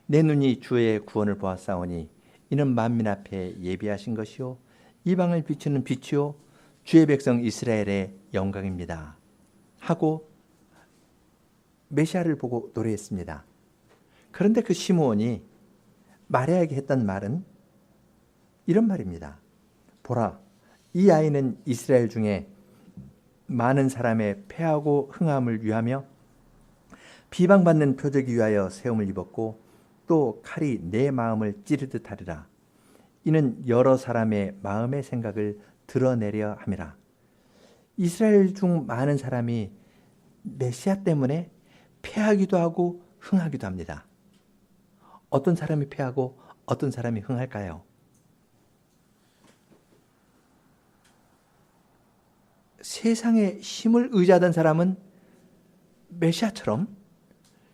내 눈이 주의 구원을 보았사오니 이는 만민 앞에 예비하신 것이요 이방을 비추는 빛이요 주의 백성 이스라엘의 영광입니다. 하고 메시아를 보고 노래했습니다. 그런데 그 시므온이 마리아에게 했던 말은 이런 말입니다. 보라, 이 아이는 이스라엘 중에 많은 사람의 패하고 흥함을 위하며 비방받는 표적이 위하여 세움을 입었고 또 칼이 내 마음을 찌르듯 하리라. 이는 여러 사람의 마음의 생각을 드러내려 함이라. 이스라엘 중 많은 사람이 메시아 때문에 패하기도 하고 흥하기도 합니다. 어떤 사람이 패하고 어떤 사람이 흥할까요? 세상의 힘을 의지하던 사람은 메시아처럼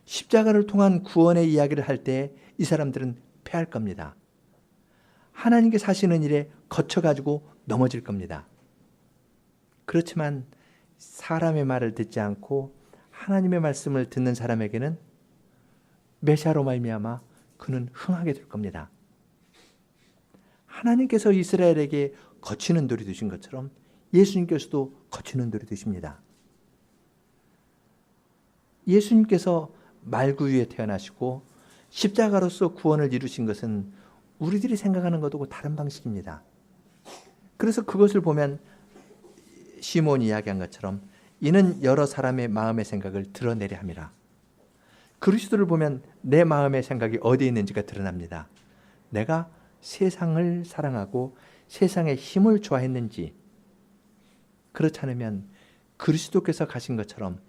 십자가를 통한 구원의 이야기를 할 때 이 사람들은 패할 겁니다. 하나님께 사시는 일에 거쳐가지고 넘어질 겁니다. 그렇지만 사람의 말을 듣지 않고 하나님의 말씀을 듣는 사람에게는 메시아로 말미암아 그는 흥하게 될 겁니다. 하나님께서 이스라엘에게 거치는 돌이 되신 것처럼 예수님께서도 거치는 돌이 되십니다. 예수님께서 말구 위에 태어나시고 십자가로서 구원을 이루신 것은 우리들이 생각하는 것하고 다른 방식입니다. 그래서 그것을 보면 시몬이 이야기한 것처럼 이는 여러 사람의 마음의 생각을 드러내려 함이라. 그리스도를 보면 내 마음의 생각이 어디에 있는지가 드러납니다. 내가 세상을 사랑하고 세상의 힘을 좋아했는지, 그렇지 않으면 그리스도께서 가신 것처럼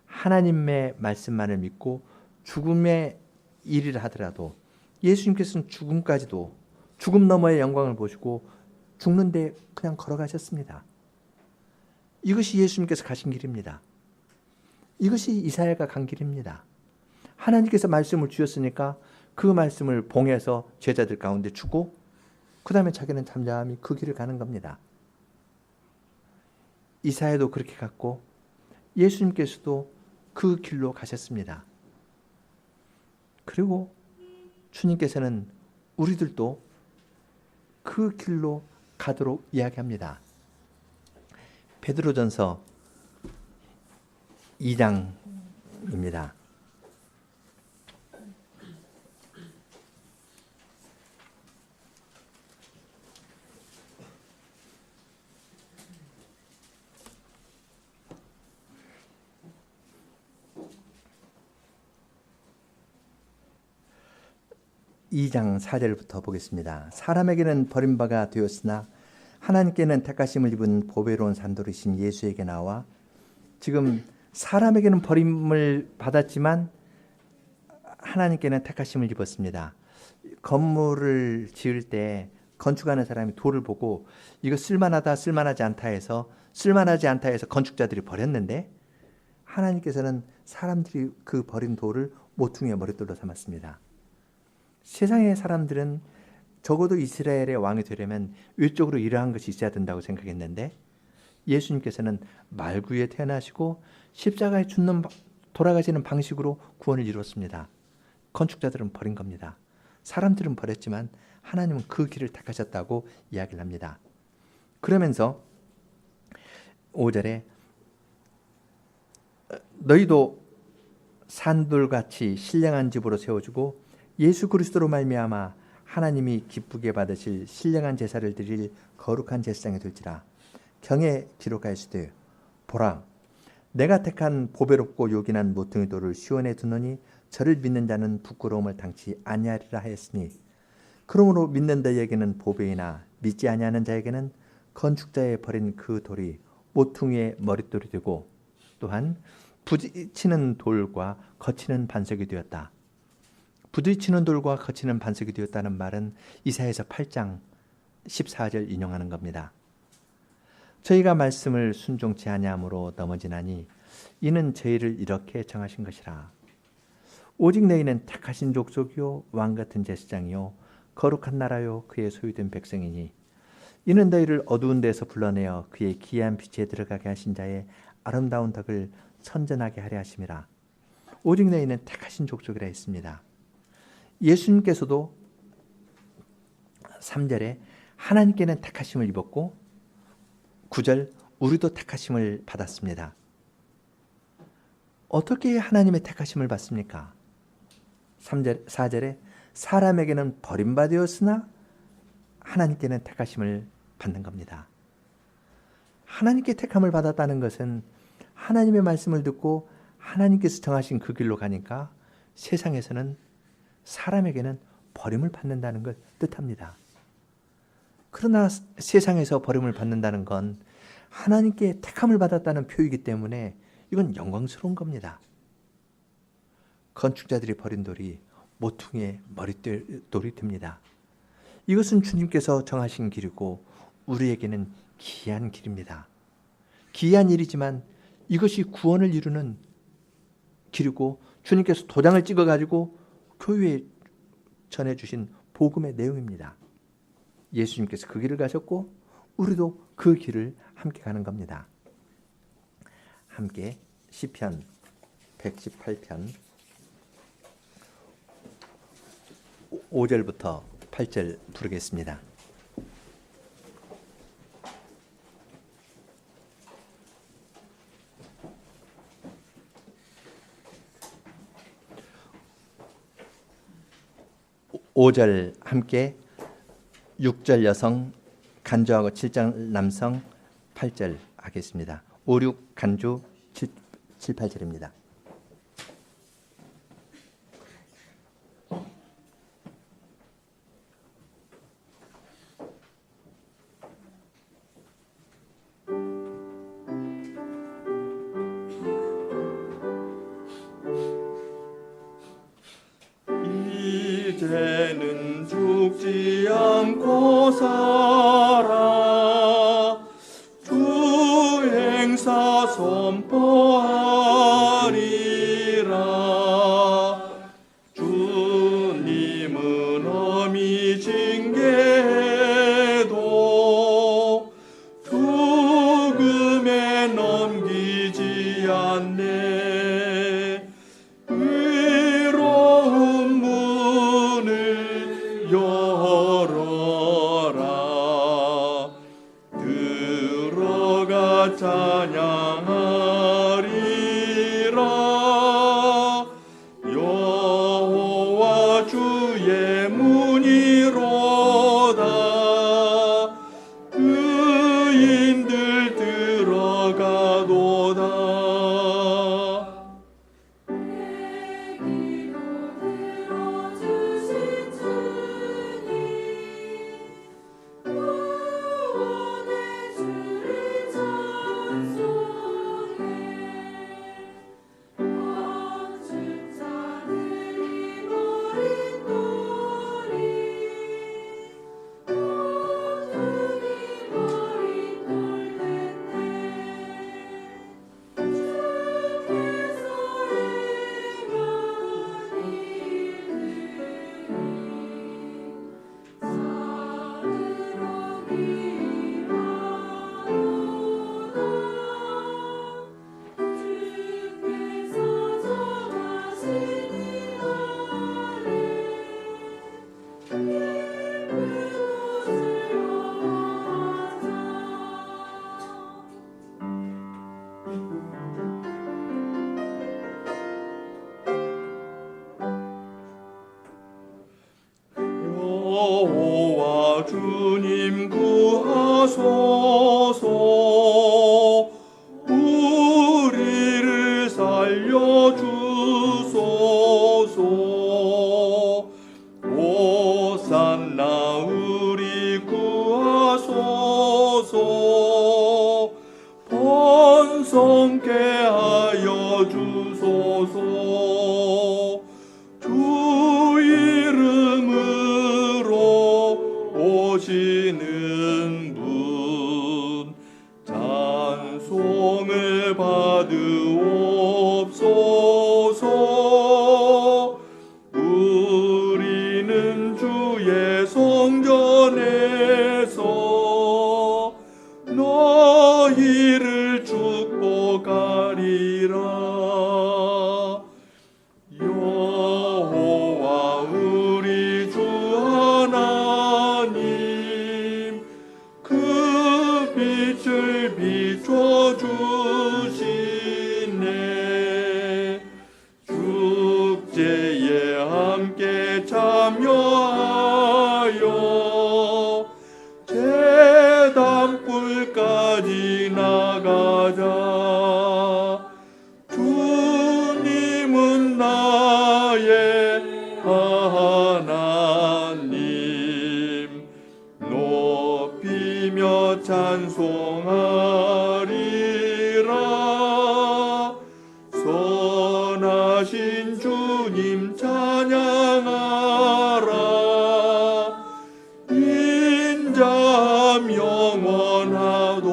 하나님의 말씀만을 믿고 죽음의 일을 하더라도 예수님께서는 죽음까지도 죽음 너머의 영광을 보시고 죽는데 그냥 걸어가셨습니다. 이것이 예수님께서 가신 길입니다. 이것이 이사야가 간 길입니다. 하나님께서 말씀을 주셨으니까 그 말씀을 봉해서 제자들 가운데 주고 그 다음에 자기는 잠잠히 그 길을 가는 겁니다. 이사야도 그렇게 갔고 예수님께서도 그 길로 가셨습니다. 그리고 주님께서는 우리들도 그 길로 가도록 이야기합니다. 베드로전서 2장입니다. 이 장 4절부터 보겠습니다. 사람에게는 버림바가 되었으나 하나님께는 택하심을 입은 보배로운 산돌이신 예수에게 나와, 지금 사람에게는 버림을 받았지만 하나님께는 택하심을 입었습니다. 건물을 지을 때 건축하는 사람이 돌을 보고 이거 쓸만하다 쓸만하지 않다 해서 쓸만하지 않다 해서 건축자들이 버렸는데, 하나님께서는 사람들이 그 버린 돌을 모퉁이의 머릿돌로 삼았습니다. 세상의 사람들은 적어도 이스라엘의 왕이 되려면 외적으로 이러한 것이 있어야 된다고 생각했는데, 예수님께서는 말구 위에 태어나시고 십자가에 죽는 돌아가시는 방식으로 구원을 이루었습니다. 건축자들은 버린 겁니다. 사람들은 버렸지만 하나님은 그 길을 택하셨다고 이야기를 합니다. 그러면서 5절에 너희도 산돌같이 신령한 집으로 세워주고 예수 그리스도로 말미암아 하나님이 기쁘게 받으실 신령한 제사를 드릴 거룩한 제사장이 될지라. 경에 기록하였으되 보라, 내가 택한 보배롭고 요긴한 모퉁이 돌을 시온에 두노니 저를 믿는 자는 부끄러움을 당치 아니하리라 하였으니, 그러므로 믿는 자에게는 보배이나 믿지 아니하는 자에게는 건축자의 버린 그 돌이 모퉁이의 머릿돌이 되고 또한 부딪히는 돌과 거치는 반석이 되었다. 부딪히는 돌과 거치는 반석이 되었다는 말은 이사야서 8장 14절 인용하는 겁니다. 저희가 말씀을 순종치 아니함으로 넘어지나니 이는 저희를 이렇게 정하신 것이라. 오직 너희는 택하신 족속이요 왕같은 제사장이요 거룩한 나라요 그의 소유된 백성이니, 이는 너희를 어두운 데서 불러내어 그의 기이한 빛에 들어가게 하신 자의 아름다운 덕을 선전하게 하려 하심이라. 오직 너희는 택하신 족속이라 했습니다. 예수님께서도 3절에 하나님께는 택하심을 입었고 9절 우리도 택하심을 받았습니다. 어떻게 하나님의 택하심을 받습니까? 3절, 4절에 사람에게는 버림받았으나 하나님께는 택하심을 받는 겁니다. 하나님께 택함을 받았다는 것은 하나님의 말씀을 듣고 하나님께서 정하신 그 길로 가니까 세상에서는 사람에게는 버림을 받는다는 걸 뜻합니다. 그러나 세상에서 버림을 받는다는 건 하나님께 택함을 받았다는 표이기 때문에 이건 영광스러운 겁니다. 건축자들이 버린 돌이 모퉁이의 머릿돌이 됩니다. 이것은 주님께서 정하신 길이고 우리에게는 기이한 길입니다. 기이한 일이지만 이것이 구원을 이루는 길이고 주님께서 도장을 찍어가지고 교회에 전해주신 복음의 내용입니다. 예수님께서 그 길을 가셨고 우리도 그 길을 함께 가는 겁니다. 함께 시편 118편 5절부터 8절 부르겠습니다. 5절 함께, 6절 여성 간주하고 7절 남성 8절 하겠습니다. 5, 6 간주 7, 8절입니다. 이제는 죽지 않고 살아 주 행사 선포하리라. 주님은 어미 징계해도 죽음에 넘기지 않네. 찬양하리라. 여호와 주의 문이로다. 의인들 들어가도다. 내 기도 들어주신 주님, 구원의 주를 찬송해. 건축 자들이 노린 노래, 모든이 머리 돌렸네. 주께서 행하는 일들이 사르르 길어오나. 주께서 정하신 이 날에 기쁜 웃을 영화하자. 여호와 주님 구하소서. 우리를 살려주소서. 호산나 우리 구하소서. 번성케 하여 주소서. 주 이름으로 오시는 분 찬송을 받으옵소서. 우리는 주의 성전에서 너희를 축복하리라. 여호와 우리 주 하나님, 그 빛을 비춰주시네. 축제에 함께 참여하여 제단불까지 나가자. 주님은 나의 하나님, 높이며 찬송하리라. 선하신 주님 찬양하라. 인자함 영원하도다.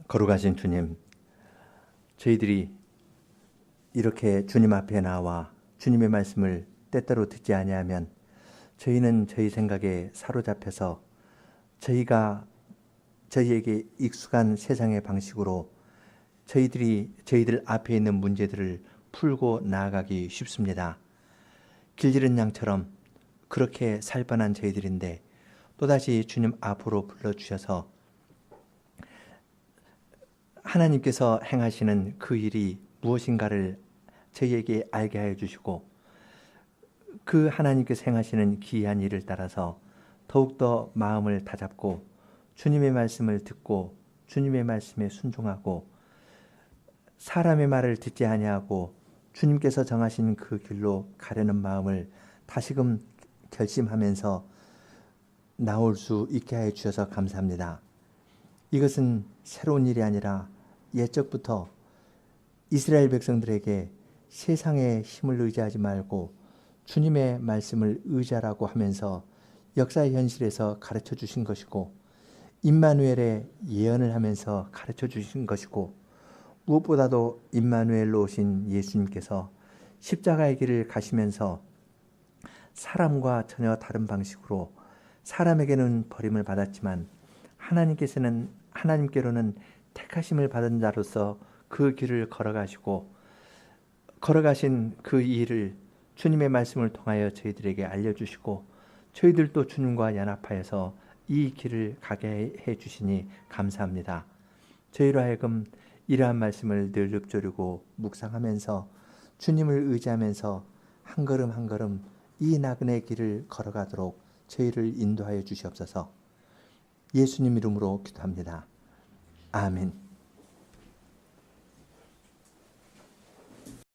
거룩하신 주님, 저희들이 이렇게 주님 앞에 나와 주님의 말씀을 때때로 듣지 아니하면 저희는 저희 생각에 사로잡혀서 저희에게 익숙한 세상의 방식으로 저희들 앞에 있는 문제들을 풀고 나아가기 쉽습니다. 길 잃은 양처럼 그렇게 살 뻔한 저희들인데 또다시 주님 앞으로 불러주셔서 하나님께서 행하시는 그 일이 무엇인가를 저희에게 알게 하여 주시고 그 하나님께서 행하시는 기이한 일을 따라서 더욱더 마음을 다잡고 주님의 말씀을 듣고 주님의 말씀에 순종하고 사람의 말을 듣지 아니하고 주님께서 정하신 그 길로 가려는 마음을 다시금 결심하면서 나올 수 있게 하여 주셔서 감사합니다. 이것은 새로운 일이 아니라 옛적부터 이스라엘 백성들에게 세상의 힘을 의지하지 말고 주님의 말씀을 의지하라고 하면서 역사의 현실에서 가르쳐 주신 것이고 임마누엘의 예언을 하면서 가르쳐 주신 것이고 무엇보다도 임마누엘로 오신 예수님께서 십자가의 길을 가시면서 사람과 전혀 다른 방식으로 사람에게는 버림을 받았지만 하나님께로는 택하심을 받은 자로서 그 길을 걸어가신 그 일을 주님의 말씀을 통하여 저희들에게 알려주시고 저희들도 주님과 연합하여서 이 길을 가게 해주시니 감사합니다. 저희로 하여금 이러한 말씀을 늘 읊조리고 묵상하면서 주님을 의지하면서 한 걸음 한 걸음 이 나그네 길을 걸어가도록 저희를 인도하여 주시옵소서. 예수님 이름으로 기도합니다. 아멘.